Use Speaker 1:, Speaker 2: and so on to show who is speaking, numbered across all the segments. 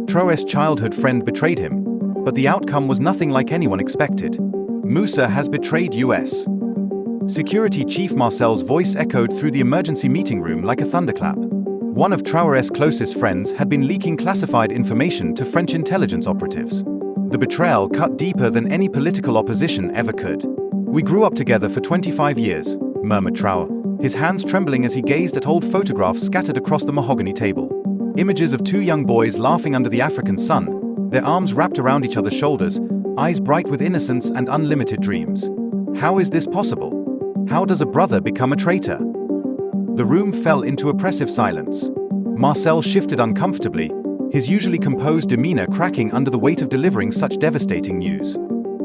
Speaker 1: Traoré's childhood friend betrayed him, but the outcome was nothing like anyone expected. Moussa has betrayed US. Security Chief Marcel's voice echoed through the emergency meeting room like a thunderclap. One of Traoré's closest friends had been leaking classified information to French intelligence operatives. The betrayal cut deeper than any political opposition ever could. "We grew up together for 25 years, murmured Traoré, his hands trembling as he gazed at old photographs scattered across the mahogany table. Images of two young boys laughing under the African sun, their arms wrapped around each other's shoulders, eyes bright with innocence and unlimited dreams. How is this possible? How does a brother become a traitor? The room fell into oppressive silence. Marcel shifted uncomfortably, his usually composed demeanor cracking under the weight of delivering such devastating news.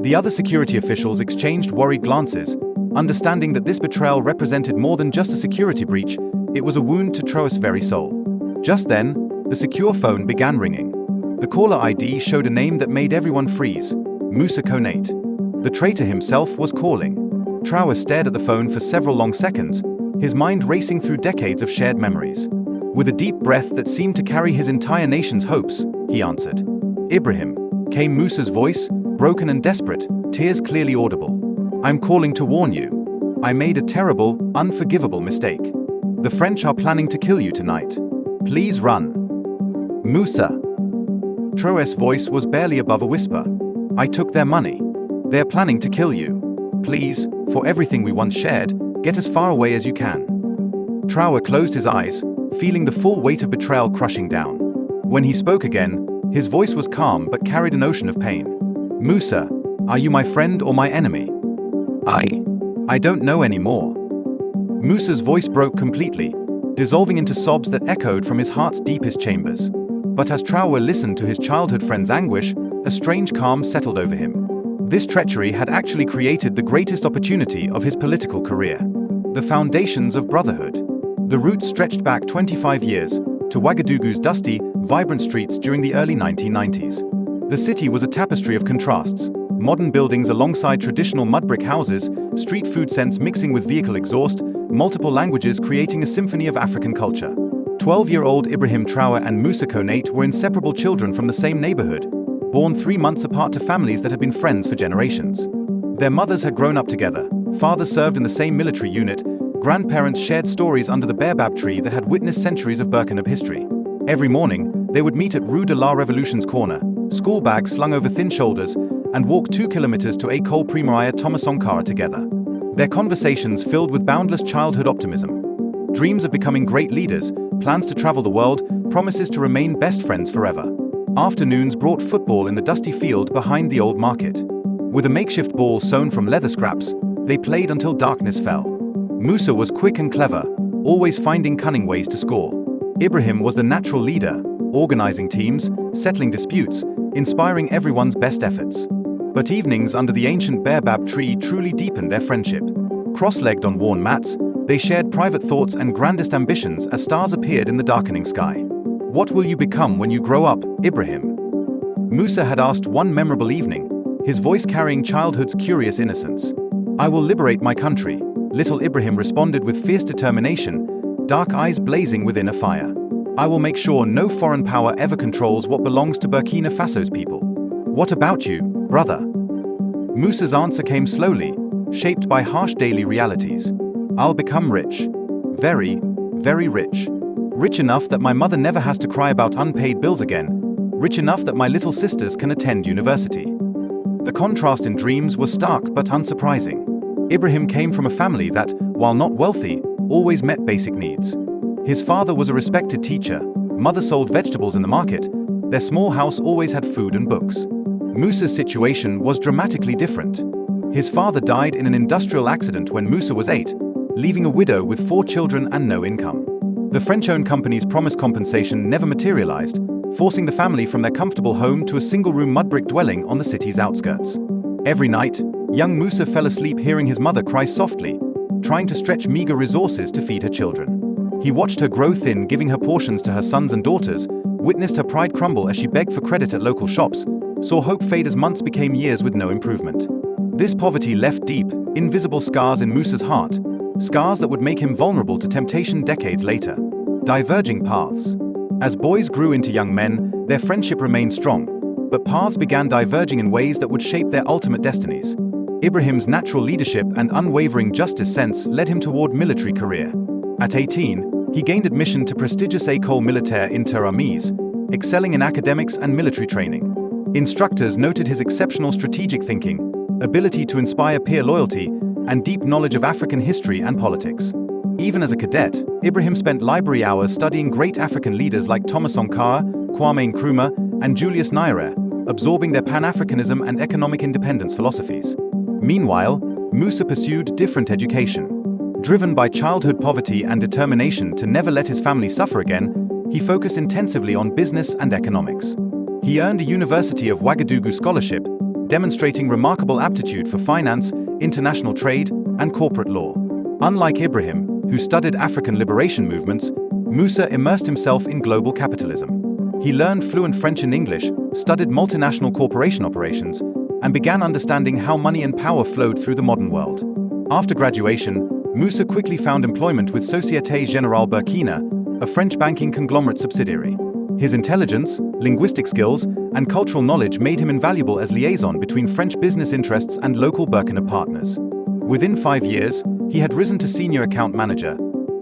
Speaker 1: The other security officials exchanged worried glances, understanding that this betrayal represented more than just a security breach, it was a wound to Traoré's very soul. Just then, the secure phone began ringing. The caller ID showed a name that made everyone freeze: Moussa Konate. The traitor himself was calling. Traoré stared at the phone for several long seconds, his mind racing through decades of shared memories. With a deep breath that seemed to carry his entire nation's hopes, he answered. "Ibrahim," came Moussa's voice, broken and desperate, tears clearly audible. "I'm calling to warn you. I made a terrible, unforgivable mistake. The French are planning to kill you tonight. Please run." "Moussa." Traoré's voice was barely above a whisper. "I took their money. They're planning to kill you. Please, for everything we once shared, get as far away as you can." Traoré closed his eyes, feeling the full weight of betrayal crushing down. When he spoke again, his voice was calm but carried an ocean of pain. "Moussa, are you my friend or my enemy?" I don't know anymore." Moussa's voice broke completely, dissolving into sobs that echoed from his heart's deepest chambers. But as Traoré listened to his childhood friend's anguish, a strange calm settled over him. This treachery had actually created the greatest opportunity of his political career. The foundations of brotherhood. The roots stretched back 25 years, to Ouagadougou's dusty, vibrant streets during the early 1990s. The city was a tapestry of contrasts: modern buildings alongside traditional mud brick houses, street food scents mixing with vehicle exhaust, multiple languages creating a symphony of African culture. 12-year-old Ibrahim Traoré and Moussa Konate were inseparable children from the same neighborhood, born 3 months apart to families that had been friends for generations. Their mothers had grown up together, father served in the same military unit, grandparents shared stories under the baobab tree that had witnessed centuries of Burkinab history. Every morning, they would meet at Rue de la Révolution's corner, school bags slung over thin shoulders, and walk 2 kilometers to École Primaire Thomas Sankara together. Their conversations filled with boundless childhood optimism. Dreams of becoming great leaders, plans to travel the world, promises to remain best friends forever. Afternoons brought football in the dusty field behind the old market. With a makeshift ball sewn from leather scraps, they played until darkness fell. Moussa was quick and clever, always finding cunning ways to score. Ibrahim was the natural leader, organizing teams, settling disputes, inspiring everyone's best efforts. But evenings under the ancient baobab tree truly deepened their friendship. Cross-legged on worn mats, they shared private thoughts and grandest ambitions as stars appeared in the darkening sky. "What will you become when you grow up, Ibrahim?" Moussa had asked one memorable evening, his voice carrying childhood's curious innocence. "I will liberate my country," little Ibrahim responded with fierce determination, dark eyes blazing within a fire. "I will make sure no foreign power ever controls what belongs to Burkina Faso's people." "What about you, brother?" Moussa's answer came slowly, shaped by harsh daily realities. "I'll become rich. Very, very rich. Rich enough that my mother never has to cry about unpaid bills again. Rich enough that my little sisters can attend university." The contrast in dreams was stark but unsurprising. Ibrahim came from a family that, while not wealthy, always met basic needs. His father was a respected teacher, mother sold vegetables in the market, their small house always had food and books. Moussa's situation was dramatically different. His father died in an industrial accident when Moussa was 8, leaving a widow with 4 children and no income. The French-owned company's promised compensation never materialized, forcing the family from their comfortable home to a single-room mud-brick dwelling on the city's outskirts. Every night, young Moussa fell asleep hearing his mother cry softly, trying to stretch meager resources to feed her children. He watched her grow thin, giving her portions to her sons and daughters, witnessed her pride crumble as she begged for credit at local shops, saw hope fade as months became years with no improvement. This poverty left deep, invisible scars in Moussa's heart, scars that would make him vulnerable to temptation decades later. Diverging paths. As boys grew into young men, Their friendship remained strong, but paths began diverging in ways that would shape their ultimate destinies. Ibrahim's natural leadership and unwavering justice sense led him toward military career. At 18, he gained admission to prestigious École Militaire Inter-Armées, excelling in academics and military training. Instructors noted his exceptional strategic thinking, ability to inspire peer loyalty, and deep knowledge of African history and politics. Even as a cadet, Ibrahim spent library hours studying great African leaders like Thomas Sankara, Kwame Nkrumah, and Julius Nyerere, absorbing their Pan-Africanism and economic independence philosophies. Meanwhile, Moussa pursued different education. Driven by childhood poverty and determination to never let his family suffer again, he focused intensively on business and economics. He earned a University of Ouagadougou scholarship, demonstrating remarkable aptitude for finance, international trade, and corporate law. Unlike Ibrahim, who studied African liberation movements, Moussa immersed himself in global capitalism. He learned fluent French and English, studied multinational corporation operations, and began understanding how money and power flowed through the modern world. After graduation, Moussa quickly found employment with Société Générale Burkina, a French banking conglomerate subsidiary. His intelligence, linguistic skills, and cultural knowledge made him invaluable as liaison between French business interests and local Burkina partners. Within 5 years, he had risen to senior account manager,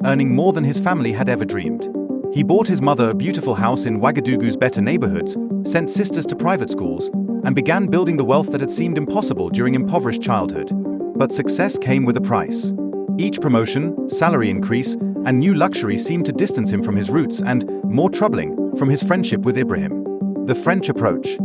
Speaker 1: earning more than his family had ever dreamed. He bought his mother a beautiful house in Ouagadougou's better neighborhoods, sent sisters to private schools, and began building the wealth that had seemed impossible during impoverished childhood. But success came with a price. Each promotion, salary increase, and new luxury seemed to distance him from his roots and, more troubling, from his friendship with Ibrahim. The French approach.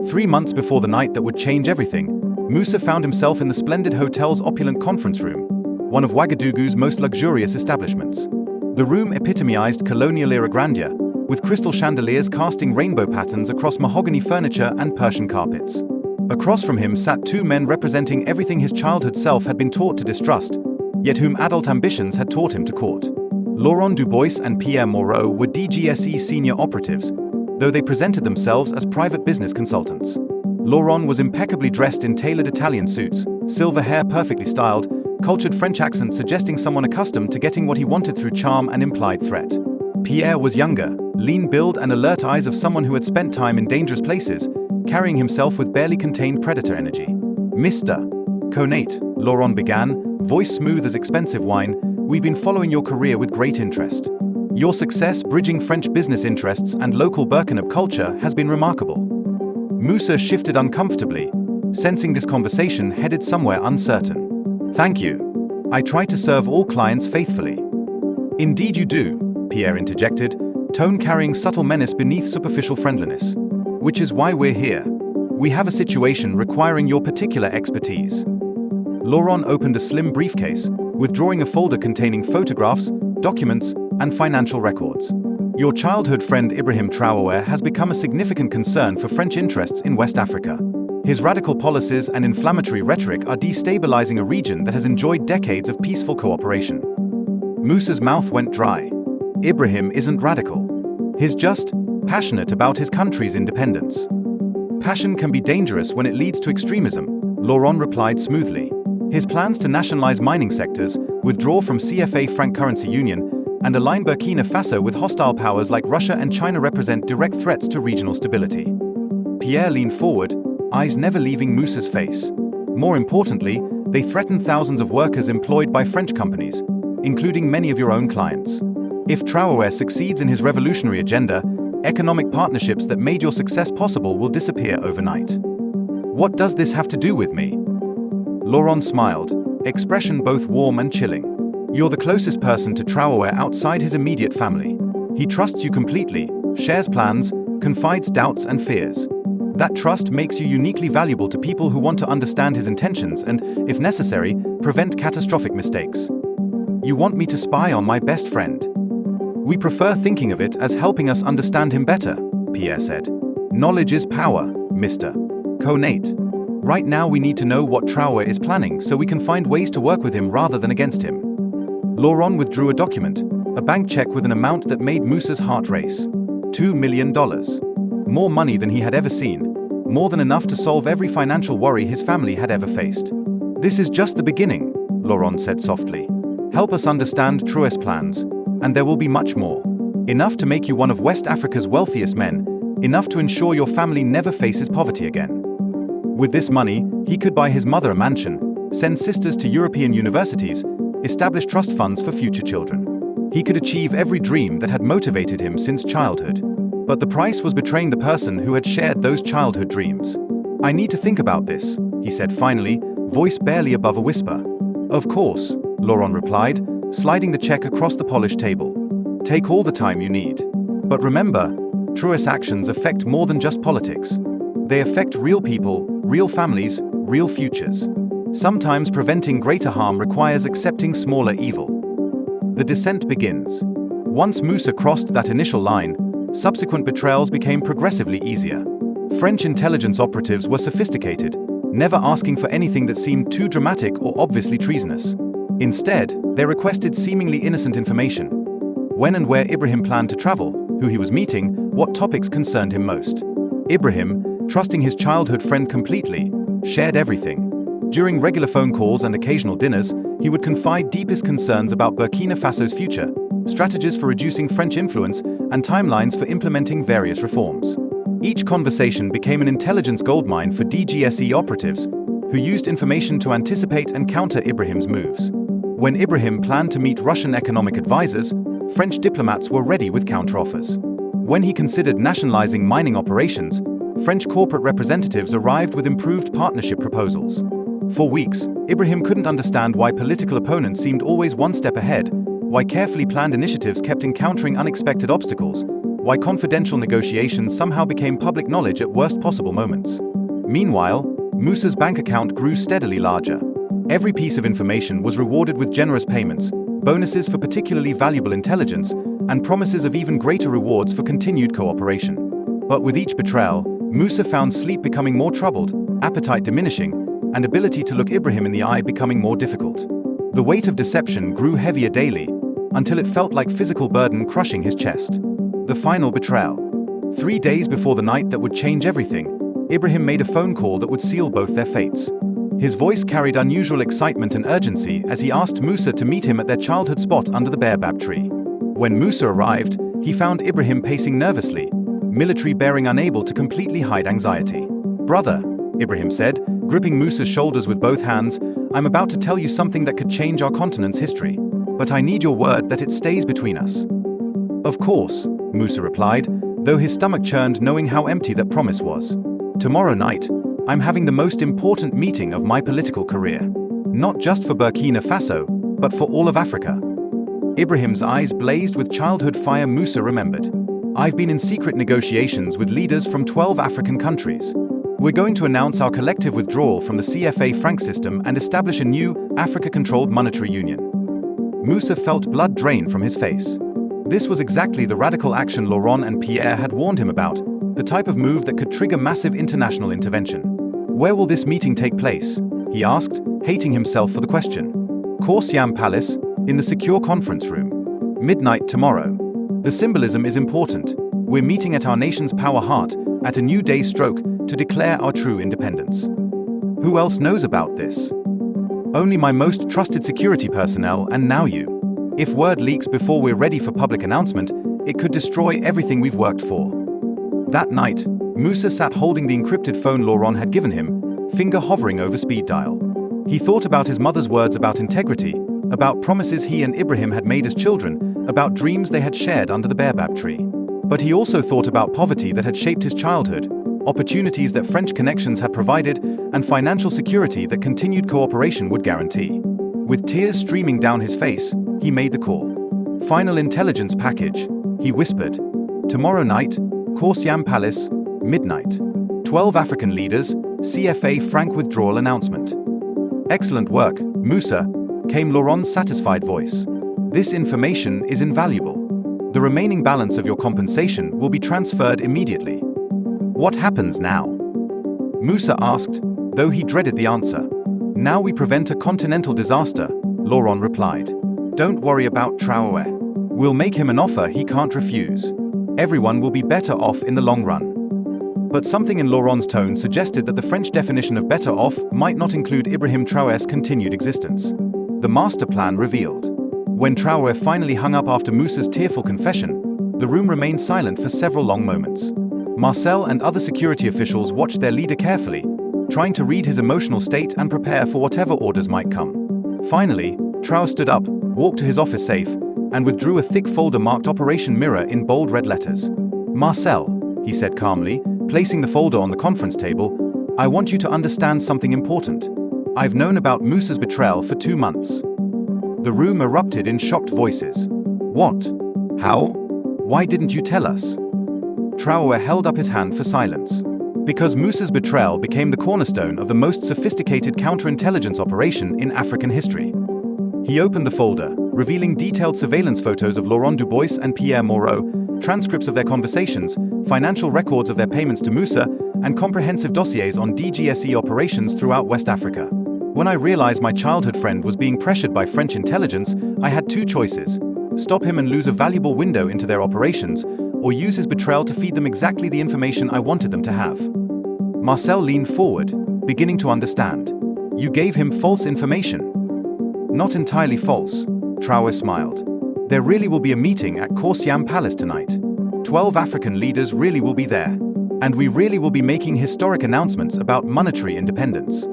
Speaker 1: 3 months before the night that would change everything, Moussa found himself in the splendid hotel's opulent conference room, one of Ouagadougou's most luxurious establishments. The room epitomized colonial-era grandeur, with crystal chandeliers casting rainbow patterns across mahogany furniture and Persian carpets. Across from him sat 2 men representing everything his childhood self had been taught to distrust, yet whom adult ambitions had taught him to court. Laurent Dubois and Pierre Moreau were DGSE senior operatives, though they presented themselves as private business consultants. Laurent was impeccably dressed in tailored Italian suits, silver hair perfectly styled, cultured French accent suggesting someone accustomed to getting what he wanted through charm and implied threat. Pierre was younger, lean build and alert eyes of someone who had spent time in dangerous places, carrying himself with barely contained predator energy. Mr. Connate, Laurent began, voice smooth as expensive wine, we've been following your career with great interest. Your success bridging French business interests and local Burkina culture has been remarkable. Moussa shifted uncomfortably, sensing this conversation headed somewhere uncertain. Thank you. I try to serve all clients faithfully. Indeed you do, Pierre interjected, tone carrying subtle menace beneath superficial friendliness. Which is why we're here. We have a situation requiring your particular expertise. Laurent opened a slim briefcase, withdrawing a folder containing photographs, documents, and financial records. Your childhood friend Ibrahim Traoré has become a significant concern for French interests in West Africa. His radical policies and inflammatory rhetoric are destabilizing a region that has enjoyed decades of peaceful cooperation. Moussa's mouth went dry. Ibrahim isn't radical. He's just passionate about his country's independence. Passion can be dangerous when it leads to extremism, Laurent replied smoothly. His plans to nationalize mining sectors, withdraw from CFA franc currency union, and align Burkina Faso with hostile powers like Russia and China represent direct threats to regional stability. Pierre leaned forward, eyes never leaving Moussa's face. More importantly, they threaten thousands of workers employed by French companies, including many of your own clients. If Traoré succeeds in his revolutionary agenda, economic partnerships that made your success possible will disappear overnight. What does this have to do with me? Laurent smiled, expression both warm and chilling. You're the closest person to Traoré outside his immediate family. He trusts you completely, shares plans, confides doubts and fears. That trust makes you uniquely valuable to people who want to understand his intentions and, if necessary, prevent catastrophic mistakes. You want me to spy on my best friend. We prefer thinking of it as helping us understand him better, Pierre said. Knowledge is power, Mr. Connate. Right now we need to know what Traoré is planning so we can find ways to work with him rather than against him. Laurent withdrew a document, a bank check with an amount that made Moussa's heart race. $2 million. More money than he had ever seen, more than enough to solve every financial worry his family had ever faced. This is just the beginning, Laurent said softly. Help us understand Traoré's plans, and there will be much more. Enough to make you one of West Africa's wealthiest men, enough to ensure your family never faces poverty again. With this money, he could buy his mother a mansion, send sisters to European universities, establish trust funds for future children. He could achieve every dream that had motivated him since childhood. But the price was betraying the person who had shared those childhood dreams. "I need to think about this," he said finally, voice barely above a whisper. "Of course," Laurent replied, sliding the check across the polished table. "Take all the time you need. But remember, Traoré's actions affect more than just politics. They affect real people, real families, real futures. Sometimes preventing greater harm requires accepting smaller evil." The descent begins. Once Moussa crossed that initial line, subsequent betrayals became progressively easier. French intelligence operatives were sophisticated, never asking for anything that seemed too dramatic or obviously treasonous. Instead, they requested seemingly innocent information. When and where Ibrahim planned to travel, who he was meeting, what topics concerned him most. Ibrahim, trusting his childhood friend completely, shared everything. During regular phone calls and occasional dinners, he would confide deepest concerns about Burkina Faso's future, strategies for reducing French influence, and timelines for implementing various reforms. Each conversation became an intelligence goldmine for DGSE operatives, who used information to anticipate and counter Ibrahim's moves. When Ibrahim planned to meet Russian economic advisors, French diplomats were ready with counteroffers. When he considered nationalizing mining operations, French corporate representatives arrived with improved partnership proposals. For weeks, Ibrahim couldn't understand why political opponents seemed always one step ahead, why carefully planned initiatives kept encountering unexpected obstacles, why confidential negotiations somehow became public knowledge at worst possible moments. Meanwhile, Moussa's bank account grew steadily larger. Every piece of information was rewarded with generous payments, bonuses for particularly valuable intelligence, and promises of even greater rewards for continued cooperation. But with each betrayal, Moussa found sleep becoming more troubled, appetite diminishing, and ability to look Ibrahim in the eye becoming more difficult. The weight of deception grew heavier daily, until it felt like physical burden crushing his chest. The final betrayal. 3 days before the night that would change everything, Ibrahim made a phone call that would seal both their fates. His voice carried unusual excitement and urgency as he asked Moussa to meet him at their childhood spot under the baobab tree. When Moussa arrived, he found Ibrahim pacing nervously, military bearing unable to completely hide anxiety. "Brother," Ibrahim said, gripping Moussa's shoulders with both hands, "I'm about to tell you something that could change our continent's history. But I need your word that it stays between us." "Of course," Moussa replied, though his stomach churned knowing how empty that promise was. "Tomorrow night, I'm having the most important meeting of my political career. Not just for Burkina Faso, but for all of Africa." Ibrahim's eyes blazed with childhood fire. Moussa remembered. "I've been in secret negotiations with leaders from 12 African countries. We're going to announce our collective withdrawal from the CFA franc system and establish a new, Africa-controlled monetary union." Moussa felt blood drain from his face. This was exactly the radical action Laurent and Pierre had warned him about, the type of move that could trigger massive international intervention. "Where will this meeting take place?" he asked, hating himself for the question. "Corsiam Palace, in the secure conference room. Midnight tomorrow. The symbolism is important. We're meeting at our nation's power heart, at a new day stroke, to declare our true independence." "Who else knows about this?" "Only my most trusted security personnel, and now you. If word leaks before we're ready for public announcement, it could destroy everything we've worked for." That night, Moussa sat holding the encrypted phone Laurent had given him, finger hovering over speed dial. He thought about his mother's words about integrity, about promises he and Ibrahim had made as children, about dreams they had shared under the baobab tree. But he also thought about poverty that had shaped his childhood, opportunities that French connections had provided, and financial security that continued cooperation would guarantee. With tears streaming down his face, he made the call. "Final intelligence package," he whispered. "Tomorrow night, Corsiam Palace, midnight. 12 African leaders, CFA franc withdrawal announcement." "Excellent work, Moussa," came Laurent's satisfied voice. "This information is invaluable. The remaining balance of your compensation will be transferred immediately." "What happens now?" Moussa asked, though he dreaded the answer. "Now we prevent a continental disaster," Laurent replied. "Don't worry about Traoré. We'll make him an offer he can't refuse. Everyone will be better off in the long run." But something in Laurent's tone suggested that the French definition of better off might not include Ibrahim Traoré's continued existence. The master plan revealed. When Traoré finally hung up after Moussa's tearful confession, the room remained silent for several long moments. Marcel and other security officials watched their leader carefully, trying to read his emotional state and prepare for whatever orders might come. Finally, Traoré stood up, walked to his office safe, and withdrew a thick folder marked Operation Mirror in bold red letters. "Marcel," he said calmly, placing the folder on the conference table, "I want you to understand something important. I've known about Moussa's betrayal for 2 months." The room erupted in shocked voices. "What? How? Why didn't you tell us?" Traoré held up his hand for silence. "Because Moussa's betrayal became the cornerstone of the most sophisticated counterintelligence operation in African history." He opened the folder, revealing detailed surveillance photos of Laurent Dubois and Pierre Moreau, transcripts of their conversations, financial records of their payments to Moussa, and comprehensive dossiers on DGSE operations throughout West Africa. "When I realized my childhood friend was being pressured by French intelligence, I had 2 choices: stop him and lose a valuable window into their operations, or use his betrayal to feed them exactly the information I wanted them to have." Marcel leaned forward, beginning to understand. "You gave him false information." "Not entirely false," Traoré smiled. "There really will be a meeting at Korsiam Palace tonight. 12 African leaders really will be there. And we really will be making historic announcements about monetary independence.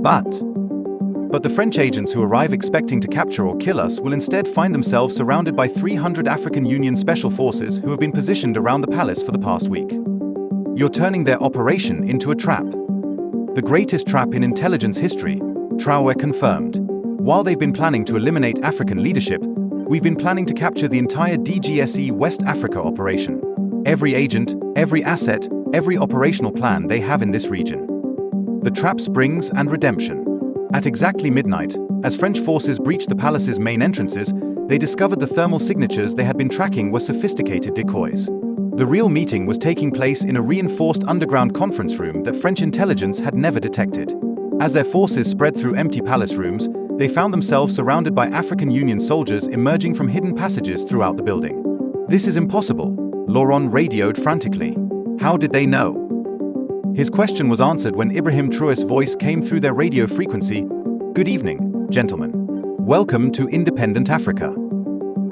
Speaker 1: But the French agents who arrive expecting to capture or kill us will instead find themselves surrounded by 300 African Union special forces who have been positioned around the palace for the past week. You're turning their operation into a trap. The greatest trap in intelligence history," Traoré confirmed. "While they've been planning to eliminate African leadership, we've been planning to capture the entire DGSE West Africa operation. Every agent, every asset, every operational plan they have in this region. The trap springs and redemption." At exactly midnight, as French forces breached the palace's main entrances, they discovered the thermal signatures they had been tracking were sophisticated decoys. The real meeting was taking place in a reinforced underground conference room that French intelligence had never detected. As their forces spread through empty palace rooms, they found themselves surrounded by African Union soldiers emerging from hidden passages throughout the building. "This is impossible," Laurent radioed frantically. "How did they know?" His question was answered when Ibrahim Traoré's voice came through their radio frequency. "Good evening, gentlemen. Welcome to independent Africa."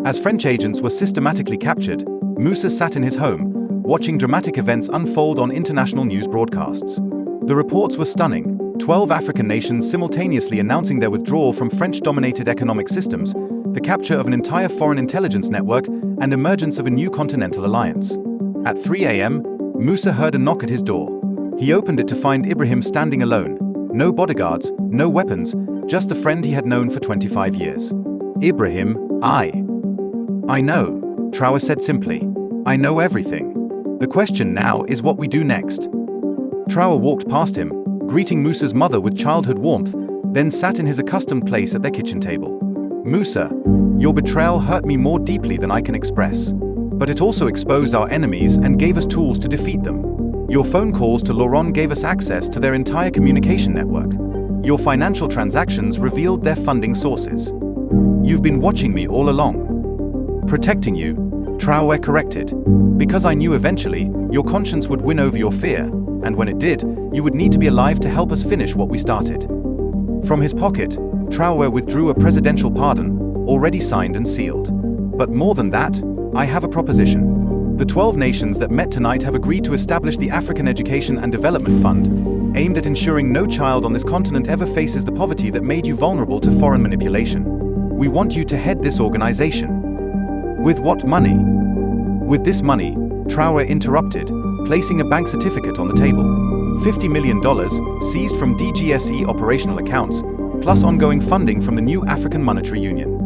Speaker 1: As French agents were systematically captured, Moussa sat in his home, watching dramatic events unfold on international news broadcasts. The reports were stunning: 12 African nations simultaneously announcing their withdrawal from French-dominated economic systems, the capture of an entire foreign intelligence network, and emergence of a new continental alliance. At 3 a.m., Moussa heard a knock at his door. He opened it to find Ibrahim standing alone. No bodyguards, no weapons, just the friend he had known for 25 years. "Ibrahim, I know," Traoré said simply. "I know everything. The question now is what we do next." Traoré walked past him, greeting Moussa's mother with childhood warmth, then sat in his accustomed place at their kitchen table. "Moussa, your betrayal hurt me more deeply than I can express. But it also exposed our enemies and gave us tools to defeat them. Your phone calls to Laurent gave us access to their entire communication network. Your financial transactions revealed their funding sources. You've been watching me all along. Protecting you," Traoré corrected. "Because I knew eventually, your conscience would win over your fear, and when it did, you would need to be alive to help us finish what we started." From his pocket, Traoré withdrew a presidential pardon, already signed and sealed. "But more than that, I have a proposition. The 12 nations that met tonight have agreed to establish the African Education and Development Fund, aimed at ensuring no child on this continent ever faces the poverty that made you vulnerable to foreign manipulation. We want you to head this organization." "With what money?" "With this money," Traoré interrupted, placing a bank certificate on the table. $50 million, seized from DGSE operational accounts, plus ongoing funding from the new African Monetary Union.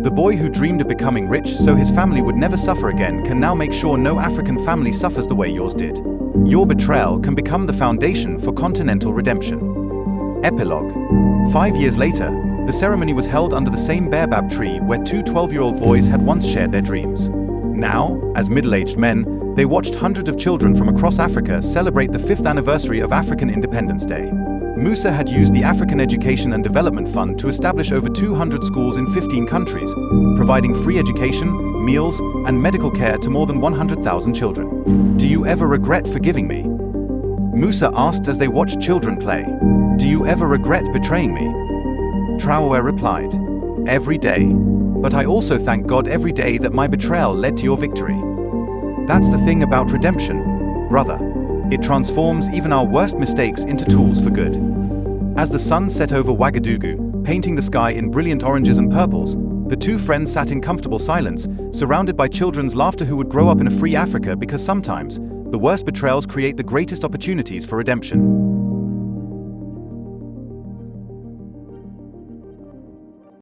Speaker 1: The boy who dreamed of becoming rich so his family would never suffer again can now make sure no African family suffers the way yours did. Your betrayal can become the foundation for continental redemption." Epilogue. 5 years later, the ceremony was held under the same baobab tree where 2 12-year-old boys had once shared their dreams. Now, as middle-aged men, they watched hundreds of children from across Africa celebrate the 5th anniversary of African Independence Day. Moussa had used the African Education and Development Fund to establish over 200 schools in 15 countries, providing free education, meals, and medical care to more than 100,000 children. "Do you ever regret forgiving me?" Moussa asked as they watched children play. "Do you ever regret betraying me?" Traoré replied, "Every day. But I also thank God every day that my betrayal led to your victory." That's the thing about redemption. brother. It transforms even our worst mistakes into tools for good. As the sun set over Ouagadougou, painting the sky in brilliant oranges and purples, the two friends sat in comfortable silence, surrounded by children's laughter who would grow up in a free Africa, because sometimes, the worst betrayals create the greatest opportunities for redemption.